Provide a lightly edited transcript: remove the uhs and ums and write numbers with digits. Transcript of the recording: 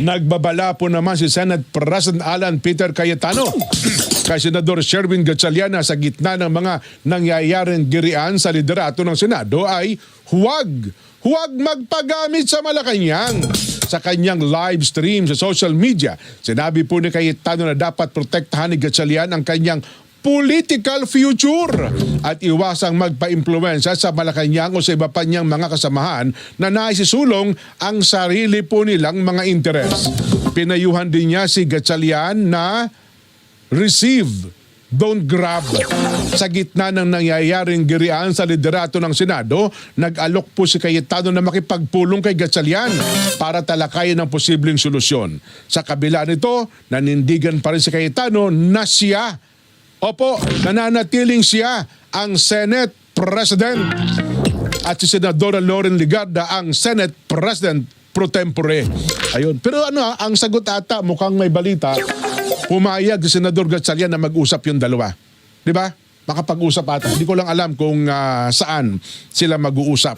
Nagbabala po naman si Senate President Alan Peter Cayetano kay Senador Sherwin Gatchaliana sa gitna ng mga nangyayaring girian sa liderato ng Senado ay huwag magpagamit sa Malacanang. Sa kanyang live stream sa social media, sinabi po ni Cayetano na dapat protektahan ni Gatchalian ang kanyang political future at iwasang magpa-impluwensya sa Malacanang o sa iba pa niyang mga kasamahan na naisisulong ang sarili po nilang mga interes. Pinayuhan din niya si Gatchalian na receive, don't grab. Sa gitna ng nangyayaring girian sa liderato ng Senado, nag-alok po si Cayetano na makipagpulong kay Gatchalian para talakayin ang posibleng solusyon. Sa kabila nito, nanindigan pa rin si Cayetano na siya, nananatiling siya ang Senate President at si Senadora Loren Legarda ang Senate President pro tempore. Ayun. Pero ang sagot ata, mukhang may balita, pumayag si Senador Gatchalian na mag-usap yung dalawa. Di ba? Makapag-usap ata. Hindi ko lang alam kung saan sila mag-uusap.